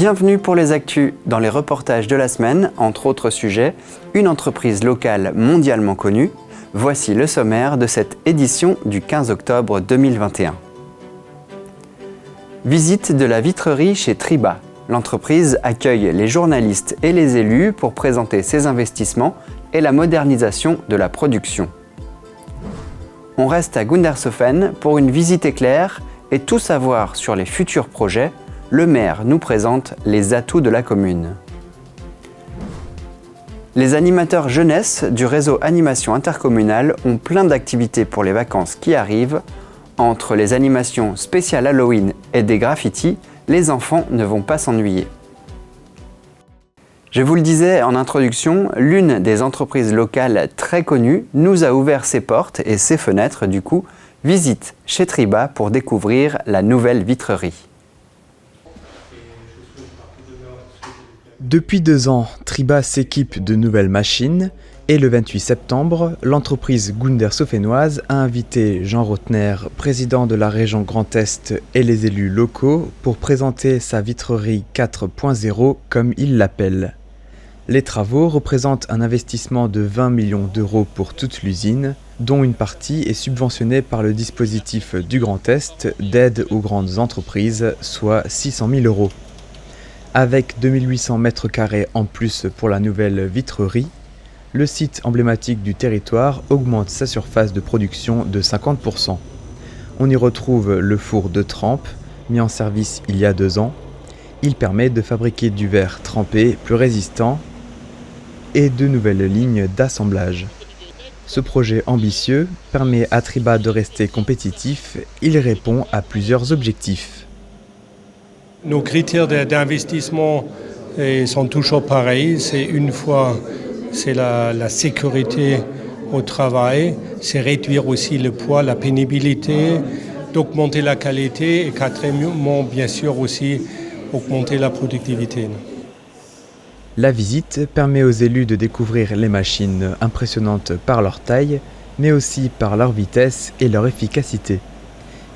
Bienvenue pour les actus dans les reportages de la semaine, entre autres sujets, une entreprise locale mondialement connue. Voici le sommaire de cette édition du 15 octobre 2021. Visite de la vitrerie chez Triba. L'entreprise accueille les journalistes et les élus pour présenter ses investissements et la modernisation de la production. On reste à Gundershofen pour une visite éclair et tout savoir sur les futurs projets. Le maire nous présente les atouts de la commune. Les animateurs jeunesse du réseau Animation Intercommunale ont plein d'activités pour les vacances qui arrivent. Entre les animations spéciales Halloween et des graffitis, les enfants ne vont pas s'ennuyer. Je vous le disais en introduction, l'une des entreprises locales très connues nous a ouvert ses portes et ses fenêtres du coup. Visite chez Triba pour découvrir la nouvelle vitrerie. Depuis 2 ans, Triba s'équipe de nouvelles machines et le 28 septembre, l'entreprise gundershofenoise a invité Jean Rotner, président de la région Grand Est et les élus locaux pour présenter sa vitrerie 4.0 comme il l'appelle. Les travaux représentent un investissement de 20 millions d'euros pour toute l'usine, dont une partie est subventionnée par le dispositif du Grand Est d'aide aux grandes entreprises, soit 600 000 euros. Avec 2800 mètres carrés en plus pour la nouvelle vitrerie, le site emblématique du territoire augmente sa surface de production de 50%. On y retrouve le four de trempe, mis en service il y a 2 ans. Il permet de fabriquer du verre trempé plus résistant et de nouvelles lignes d'assemblage. Ce projet ambitieux permet à Triba de rester compétitif. Il répond à plusieurs objectifs. Nos critères d'investissement sont toujours pareils. C'est la sécurité au travail, c'est réduire aussi le poids, la pénibilité, d'augmenter la qualité et quatrièmement, bien sûr aussi, augmenter la productivité. La visite permet aux élus de découvrir les machines impressionnantes par leur taille, mais aussi par leur vitesse et leur efficacité.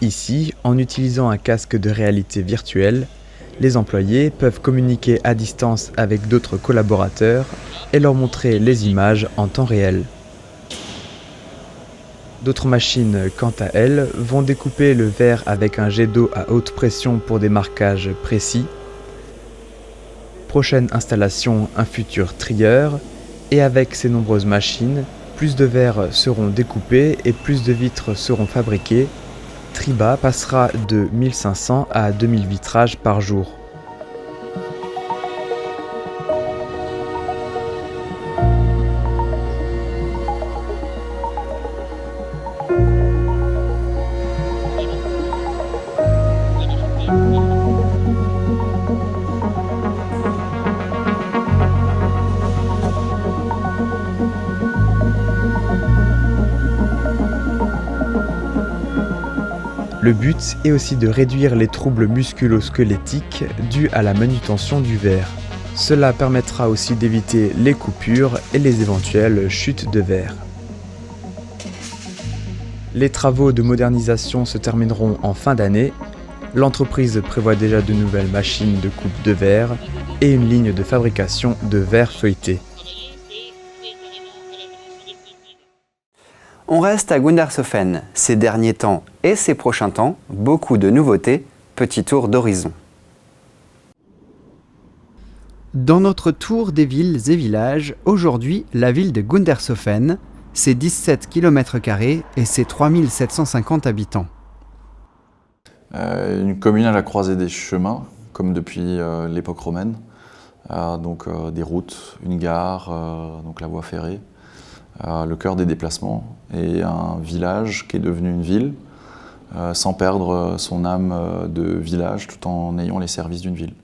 Ici, en utilisant un casque de réalité virtuelle, les employés peuvent communiquer à distance avec d'autres collaborateurs et leur montrer les images en temps réel. D'autres machines, quant à elles, vont découper le verre avec un jet d'eau à haute pression pour des marquages précis. Prochaine installation, un futur trieur, et avec ces nombreuses machines, plus de verres seront découpés et plus de vitres seront fabriquées. Triba passera de 1500 à 2000 vitrages par jour. Le but est aussi de réduire les troubles musculo-squelettiques dus à la manutention du verre. Cela permettra aussi d'éviter les coupures et les éventuelles chutes de verre. Les travaux de modernisation se termineront en fin d'année. L'entreprise prévoit déjà de nouvelles machines de coupe de verre et une ligne de fabrication de verre feuilleté. On reste à Gundershofen. Ces derniers temps et ces prochains temps, beaucoup de nouveautés. Petit tour d'horizon. Dans notre tour des villes et villages, aujourd'hui, la ville de Gundershofen, ses 17 km² et ses 3750 habitants. Une commune à la croisée des chemins, comme depuis l'époque romaine. Des routes, une gare, donc la voie ferrée. Le cœur des déplacements et un village qui est devenu une ville sans perdre son âme de village tout en ayant les services d'une ville.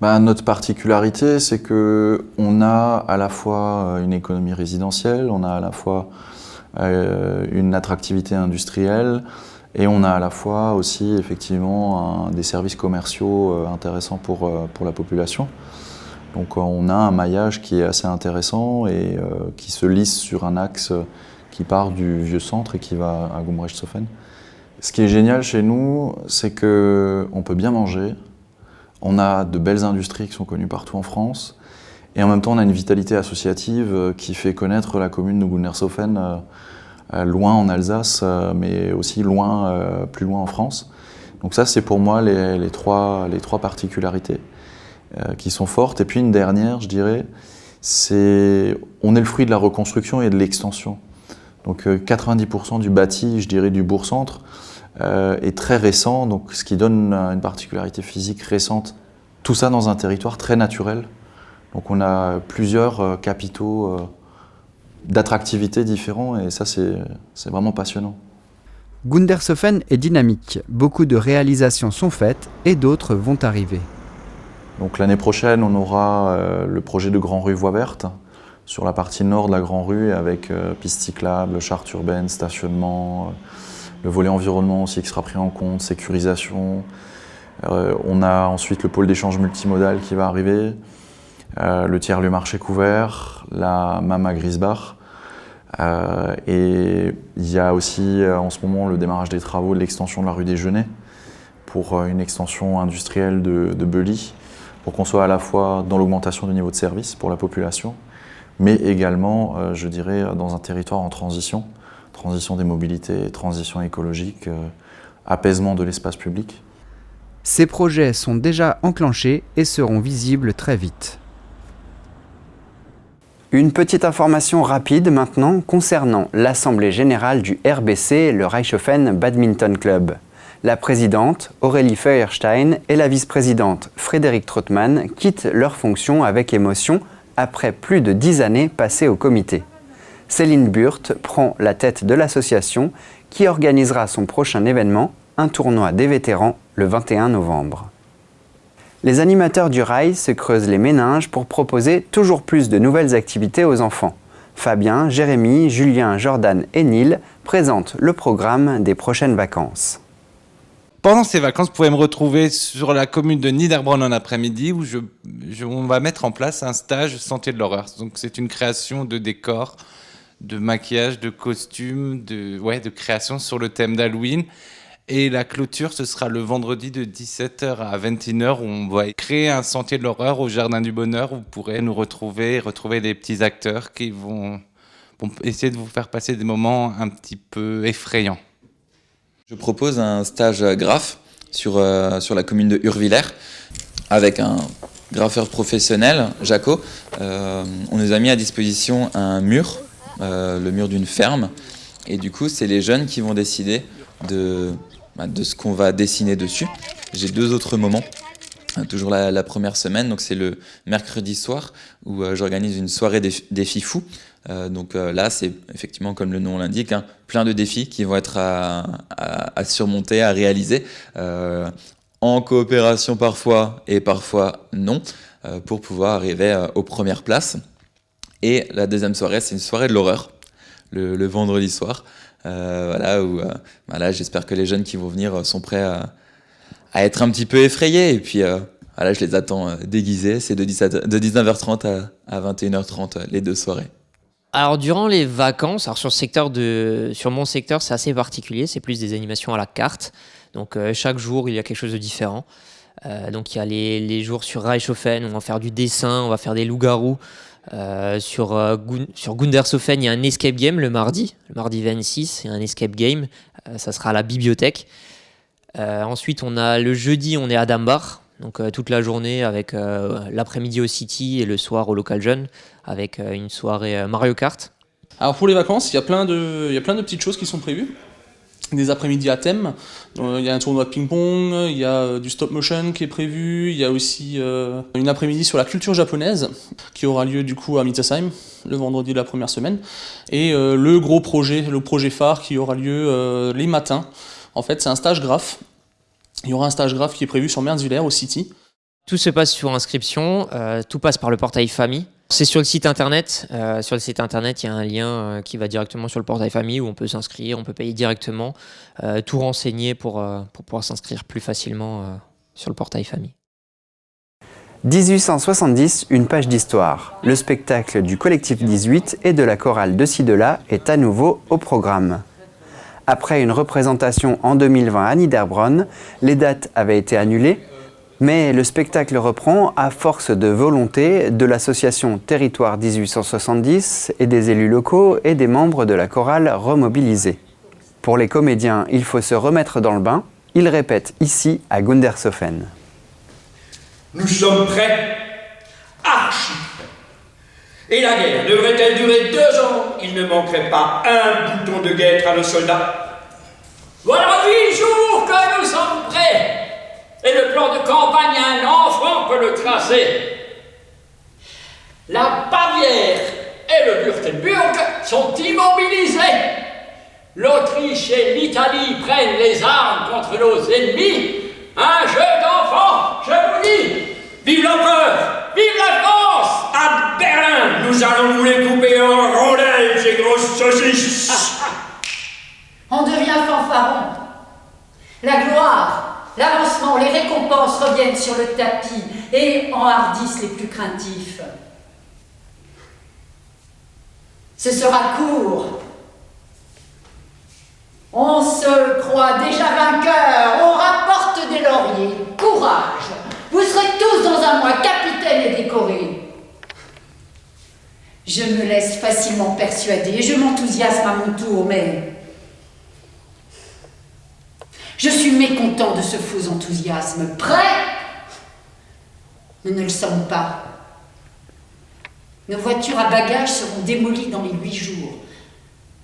Notre particularité, c'est qu'on a à la fois une économie résidentielle, on a à la fois une attractivité industrielle et on a à la fois aussi effectivement des services commerciaux intéressants pour la population. Donc on a un maillage qui est assez intéressant et qui se lisse sur un axe qui part du vieux centre et qui va à Gumrechtshofen. Ce qui est génial chez nous, c'est qu'on peut bien manger, On a de belles industries qui sont connues partout en France. Et en même temps, on a une vitalité associative qui fait connaître la commune de Gundershofen loin en Alsace, mais aussi plus loin en France. Donc ça, c'est pour moi les trois particularités qui sont fortes. Et puis une dernière, je dirais, on est le fruit de la reconstruction et de l'extension. Donc 90% du bâti, je dirais, du bourg-centre est très récent, donc ce qui donne une particularité physique récente. Tout ça dans un territoire très naturel. Donc on a plusieurs capitaux d'attractivité différents et ça c'est vraiment passionnant. Gundershofen est dynamique, beaucoup de réalisations sont faites et d'autres vont arriver. Donc l'année prochaine, on aura le projet de Grand Rue Voie Verte sur la partie nord de la Grand Rue avec pistes cyclables, chartes urbaines, stationnement, le volet environnement aussi qui sera pris en compte, sécurisation. On a ensuite le pôle d'échange multimodal qui va arriver, le tiers-lieu marché couvert, la Mama Griesbach. Et il y a aussi en ce moment le démarrage des travaux de l'extension de la rue des Genêts pour une extension industrielle de Beuli, pour qu'on soit à la fois dans l'augmentation du niveau de service pour la population, mais également, je dirais, dans un territoire en transition des mobilités, transition écologique, apaisement de l'espace public. Ces projets sont déjà enclenchés et seront visibles très vite. Une petite information rapide maintenant concernant l'Assemblée générale du RBC, le Reichshofen Badminton Club. La présidente, Aurélie Feuerstein, et la vice-présidente, Frédéric Trottmann, quittent leurs fonctions avec émotion après plus de 10 années passées au comité. Céline Burt prend la tête de l'association qui organisera son prochain événement, un tournoi des vétérans, le 21 novembre. Les animateurs du rail se creusent les méninges pour proposer toujours plus de nouvelles activités aux enfants. Fabien, Jérémy, Julien, Jordan et Neil présentent le programme des prochaines vacances. Pendant ces vacances, vous pouvez me retrouver sur la commune de Niederbronn en après-midi où on va mettre en place un stage Sentier de l'horreur. Donc c'est une création de décors, de maquillage, de costumes, de création sur le thème d'Halloween. Et la clôture, ce sera le vendredi de 17h à 21h où on va créer un sentier de l'horreur au Jardin du Bonheur où vous pourrez nous retrouver des petits acteurs qui vont essayer de vous faire passer des moments un petit peu effrayants. Je propose un stage graphe sur la commune de Urvillers avec un graffeur professionnel, Jaco. On nous a mis à disposition un mur, le mur d'une ferme. Et du coup, c'est les jeunes qui vont décider de ce qu'on va dessiner dessus. J'ai 2 autres moments, toujours la première semaine, donc c'est le mercredi soir où j'organise une soirée défis fous. Là, c'est effectivement, comme le nom l'indique, plein de défis qui vont être à surmonter, à réaliser, en coopération parfois et parfois non, pour pouvoir arriver aux premières places. Et la deuxième soirée, c'est une soirée de l'horreur, le vendredi soir. J'espère que les jeunes qui vont venir sont prêts à être un petit peu effrayés. Et puis, je les attends déguisés. C'est de 19h30 à 21h30, les 2 soirées. Alors, durant les vacances, sur mon secteur, c'est assez particulier. C'est plus des animations à la carte. Donc, chaque jour, il y a quelque chose de différent. Donc, il y a les jours sur Reichshofen où on va faire du dessin, on va faire des loups-garous. Sur Gundershofen, il y a un escape game le mardi 26, il y a un escape game, ça sera à la bibliothèque. Ensuite, on a le jeudi, on est à Dambach, donc toute la journée avec l'après-midi au City et le soir au Local Jeune avec une soirée Mario Kart. Alors pour les vacances, il y a plein de petites choses qui sont prévues. Des après-midi à thème, il y a un tournoi de ping-pong, il y a du stop-motion qui est prévu, il y a aussi une après-midi sur la culture japonaise qui aura lieu du coup à Mittesheim, le vendredi de la première semaine, et le projet phare qui aura lieu les matins. En fait, c'est un stage graphe. Il y aura un stage graphe qui est prévu sur Mernswiller au City. Tout se passe sur inscription, tout passe par le portail famille. C'est sur le site internet. Sur le site internet, il y a un lien qui va directement sur le portail famille où on peut s'inscrire, on peut payer directement, tout renseigner pour pouvoir s'inscrire plus facilement sur le portail famille. 1870, une page d'histoire. Le spectacle du collectif 18 et de la chorale de ci-de-là est à nouveau au programme. Après une représentation en 2020 à Niederbronn, les dates avaient été annulées. Mais le spectacle reprend à force de volonté de l'association Territoire 1870 et des élus locaux et des membres de la chorale remobilisés. Pour les comédiens, il faut se remettre dans le bain. Ils répètent ici à Gundershofen. Nous sommes prêts, archi prêts. Et la guerre devrait-elle durer 2 ans, il ne manquerait pas un bouton de guêtre à nos soldats. Voilà 8 jours que nous sommes prêts. Et le plan de campagne, un enfant peut le tracer. La Bavière et le Württemberg sont immobilisés. L'Autriche et l'Italie prennent les armes contre nos ennemis. Un jeu d'enfants, je vous dis. Vive l'empereur! Vive la France! À Berlin, nous allons vous les couper en rondelles, ces grosses saucisses. On devient fanfaron. La gloire, l'avancement, les récompenses reviennent sur le tapis et enhardissent les plus craintifs. Ce sera court. On se croit déjà vainqueur, on rapporte des lauriers. Courage! Vous serez tous dans un mois capitaine et décorés. Je me laisse facilement persuader, je m'enthousiasme à mon tour, mais je suis mécontent de ce faux enthousiasme. Prêt? Nous ne le sommes pas. Nos voitures à bagages seront démolies dans les 8 jours.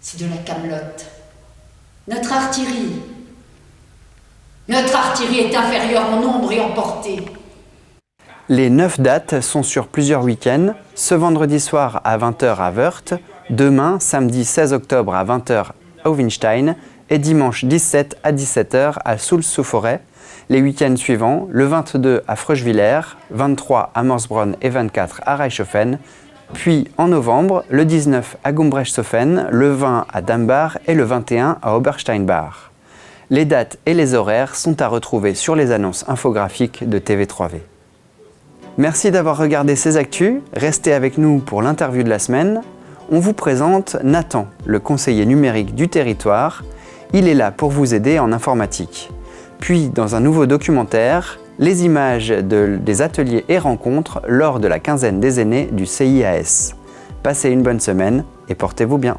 C'est de la camelote. Notre artillerie est inférieure en nombre et en portée. Les 9 dates sont sur plusieurs week-ends. Ce vendredi soir à 20h à Wörth, demain, samedi 16 octobre à 20h à Winstein et dimanche 17 à 17h à Soultz-sous-Forêt. Les week-ends suivants, le 22 à Fröschwiller, 23 à Morsbronn et 24 à Reichshofen. Puis en novembre, le 19 à Gumbrechtshofen, le 20 à Dambach et le 21 à Obersteinbach. Les dates et les horaires sont à retrouver sur les annonces infographiques de TV3V. Merci d'avoir regardé ces actus. Restez avec nous pour l'interview de la semaine. On vous présente Nathan, le conseiller numérique du territoire. Il est là pour vous aider en informatique. Puis, dans un nouveau documentaire, les images des ateliers et rencontres lors de la quinzaine des aînés du CIAS. Passez une bonne semaine et portez-vous bien.